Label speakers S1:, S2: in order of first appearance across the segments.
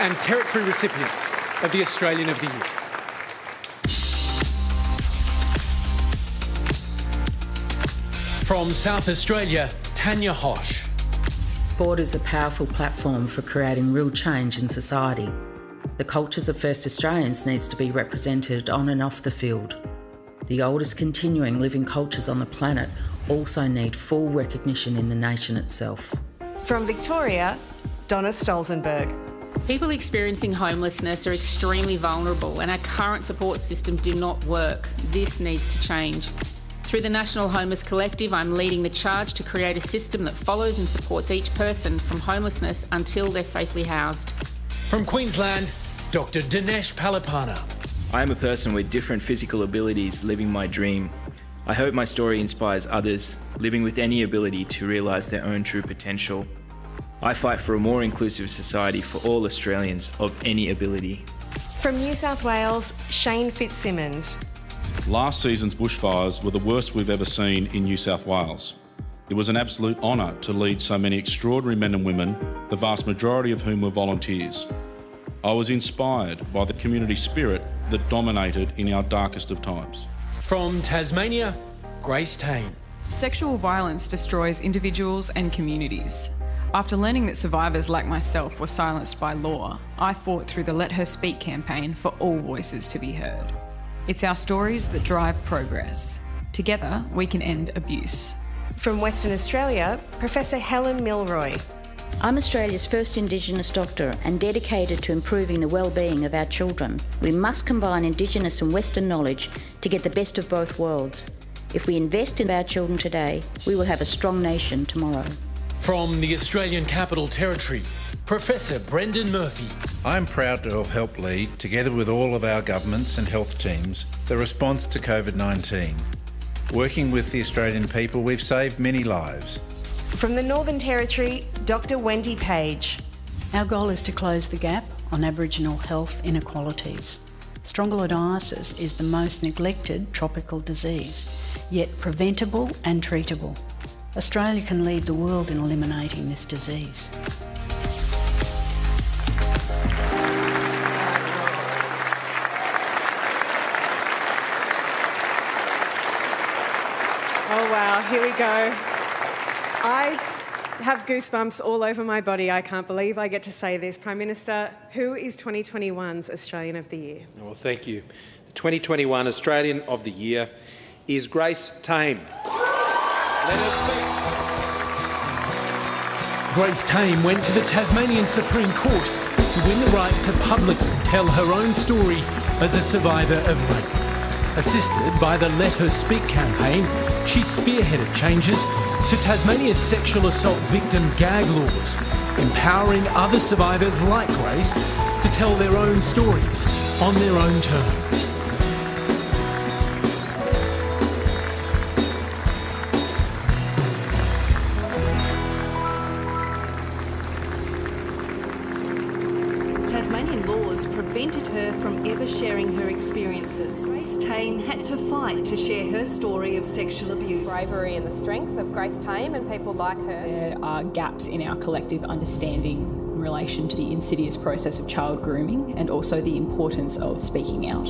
S1: and Territory recipients of the Australian of the Year. From South Australia, Tanya Hosh.
S2: Sport is a powerful platform for creating real change in society. The cultures of First Australians needs to be represented on and off the field. The oldest continuing living cultures on the planet also need full recognition in the nation itself.
S3: From Victoria, Donna Stolzenberg.
S4: People experiencing homelessness are extremely vulnerable and our current support systems do not work. This needs to change. Through the National Homeless Collective, I'm leading the charge to create a system that follows and supports each person from homelessness until they're safely housed.
S1: From Queensland, Dr. Dinesh Palipana.
S5: I am a person with different physical abilities living my dream. I hope my story inspires others living with any ability to realise their own true potential. I fight for a more inclusive society for all Australians of any ability.
S3: From New South Wales, Shane Fitzsimmons.
S6: Last season's bushfires were the worst we've ever seen in New South Wales. It was an absolute honour to lead so many extraordinary men and women, the vast majority of whom were volunteers. I was inspired by the community spirit that dominated in our darkest of times.
S1: From Tasmania, Grace Tame.
S7: Sexual violence destroys individuals and communities. After learning that survivors like myself were silenced by law, I fought through the Let Her Speak campaign for all voices to be heard. It's our stories that drive progress. Together, we can end abuse.
S3: From Western Australia, Professor Helen Milroy.
S8: I'm Australia's first Indigenous doctor and dedicated to improving the well-being of our children. We must combine Indigenous and Western knowledge to get the best of both worlds. If we invest in our children today, we will have a strong nation tomorrow.
S1: From the Australian Capital Territory, Professor Brendan Murphy.
S9: I am proud to have helped lead, together with all of our governments and health teams, the response to COVID-19. Working with the Australian people, we've saved many lives.
S3: From the Northern Territory, Dr. Wendy Page.
S10: Our goal is to close the gap on Aboriginal health inequalities. Strongyloidiasis is the most neglected tropical disease, yet preventable and treatable. Australia can lead the world in eliminating this disease.
S3: Oh wow, here we go. I have goosebumps all over my body. I can't believe I get to say this. Prime Minister, who is 2021's Australian of the Year?
S11: Well, thank you. The 2021 Australian of the Year is Grace Tame. Let us speak.
S1: Grace Tame went to the Tasmanian Supreme Court to win the right to publicly tell her own story as a survivor of rape. Assisted by the Let Her Speak campaign, she spearheaded changes to Tasmania's sexual assault victim gag laws, empowering other survivors like Grace to tell their own stories on their own terms.
S12: Tasmanian laws prevented her from ever sharing her experiences. Grace Tame had to fight to share her story of sexual abuse.
S13: Bravery and the strength of Grace Tame and people like her.
S7: There are gaps in our collective understanding in relation to the insidious process of child grooming and also the importance of speaking out.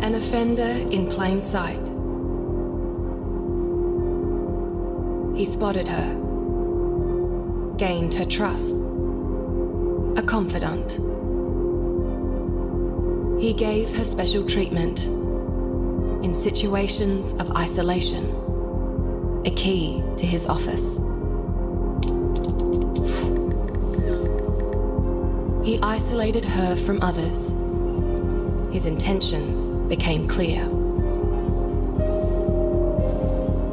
S12: An offender in plain sight. He spotted her, gained her trust, a confidant. He gave her special treatment in situations of isolation, a key to his office. He isolated her from others. His intentions became clear.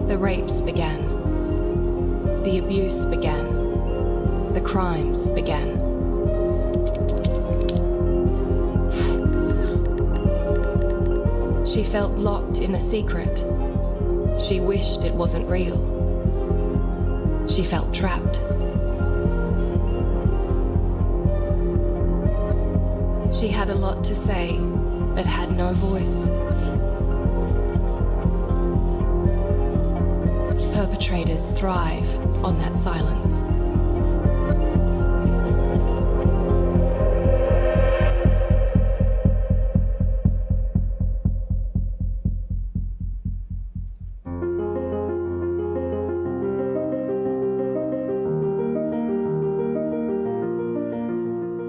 S12: The rapes began. The abuse began. The crimes began. She felt locked in a secret. She wished it wasn't real. She felt trapped. She had a lot to say, but had no voice. perpetrators thrive on that silence.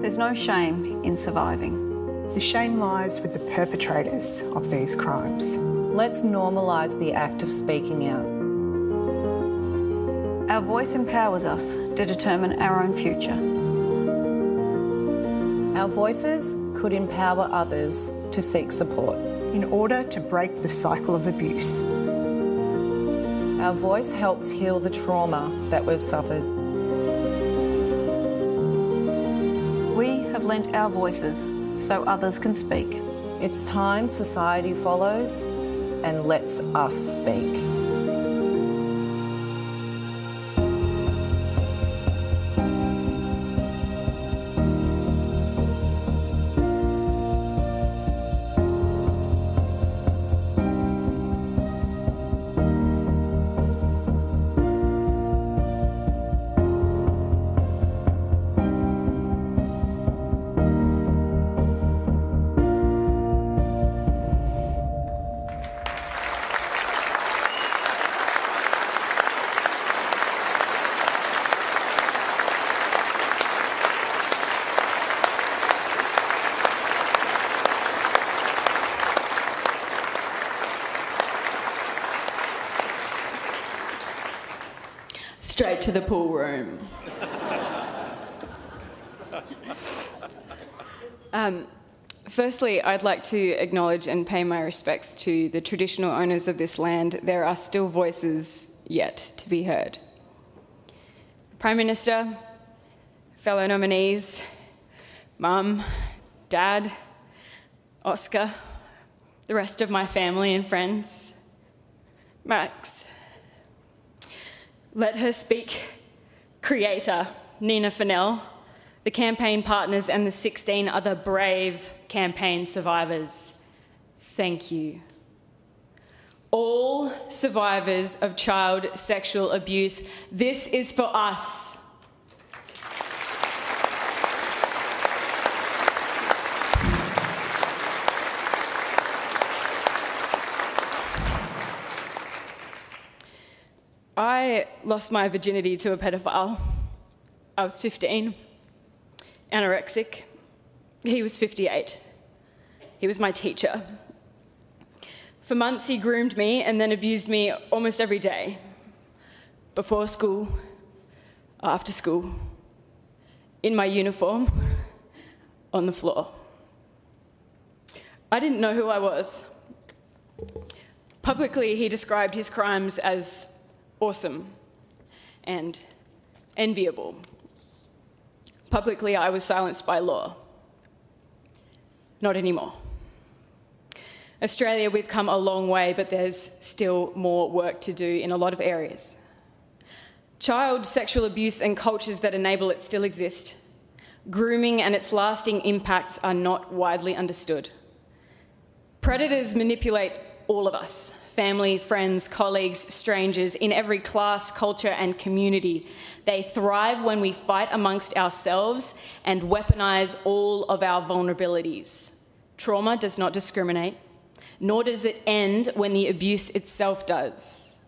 S14: There's no shame in surviving.
S15: The shame lies with the perpetrators of these crimes.
S16: Let's normalise the act of speaking out.
S14: Our voice empowers us to determine our own future.
S16: Our voices could empower others to seek support.
S15: In order to break the cycle of abuse.
S16: Our voice helps heal the trauma that we've suffered.
S14: We have lent our voices so others can speak.
S16: It's time society follows and lets us speak.
S7: Straight to the pool room. Firstly, I'd like to acknowledge and pay my respects to the traditional owners of this land. There are still voices yet to be heard. Prime Minister, fellow nominees, Mum, Dad, Oscar, the rest of my family and friends, Max, Let Her Speak creator, Nina Fennell, the campaign partners and the 16 other brave campaign survivors, thank you. All survivors of child sexual abuse, this is for us. I lost my virginity to a pedophile. I was 15, anorexic. He was 58. He was my teacher. For months he groomed me and then abused me almost every day. Before school, after school, in my uniform, on the floor. I didn't know who I was. Publicly, he described his crimes as awesome and enviable. Publicly, I was silenced by law. Not anymore. Australia, we've come a long way, but there's still more work to do in a lot of areas. Child sexual abuse and cultures that enable it still exist. Grooming and its lasting impacts are not widely understood. Predators manipulate all of us. Family, friends, colleagues, strangers, in every class, culture and community. They thrive when we fight amongst ourselves and weaponize all of our vulnerabilities. Trauma does not discriminate, nor does it end when the abuse itself does.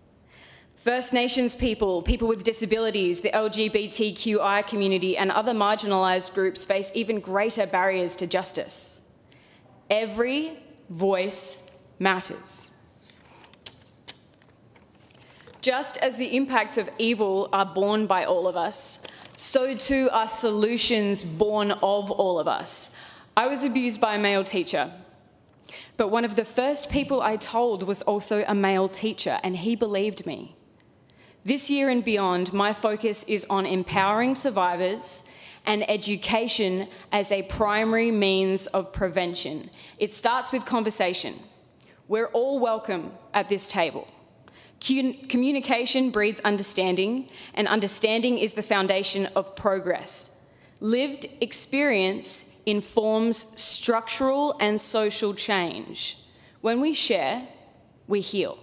S7: First Nations people, people with disabilities, the LGBTQI community and other marginalised groups face even greater barriers to justice. Every voice matters. Just as the impacts of evil are borne by all of us, so too are solutions born of all of us. I was abused by a male teacher, but one of the first people I told was also a male teacher, and he believed me. This year and beyond, my focus is on empowering survivors and education as a primary means of prevention. It starts with conversation. We're all welcome at this table. Communication breeds understanding, and understanding is the foundation of progress. Lived experience informs structural and social change. When we share, we heal.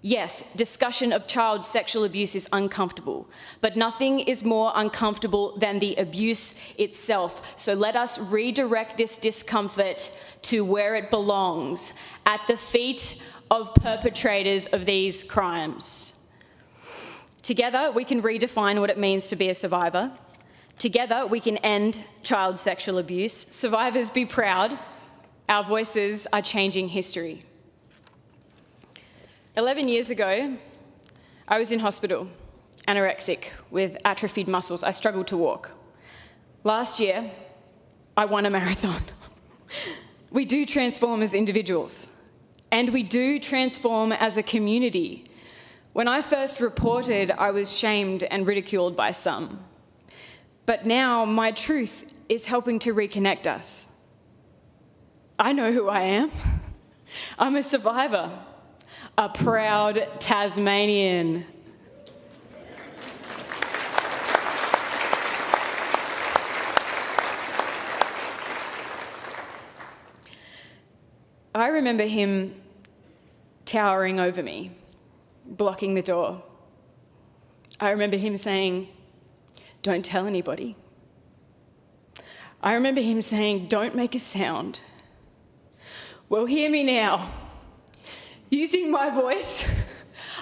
S17: Yes, discussion of child sexual abuse is uncomfortable, but nothing is more uncomfortable than the abuse itself. So let us redirect this discomfort to where it belongs, at the feet of perpetrators of these crimes. Together, we can redefine what it means to be a survivor. Together, we can end child sexual abuse. Survivors, be proud. Our voices are changing history. 11 years ago, I was in hospital, anorexic, with atrophied muscles. I struggled to walk. Last year, I won a marathon. We do transform as individuals, and we do transform as a community. When I first reported, I was shamed and ridiculed by some. But now my truth is helping to reconnect us. I know who I am. I'm a survivor. A proud Tasmanian. I remember him towering over me, blocking the door. I remember him saying, "Don't tell anybody." I remember him saying, "Don't make a sound." Well, hear me now. Using my voice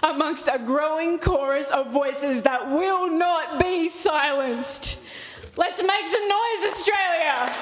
S17: amongst a growing chorus of voices that will not be silenced. Let's make some noise, Australia!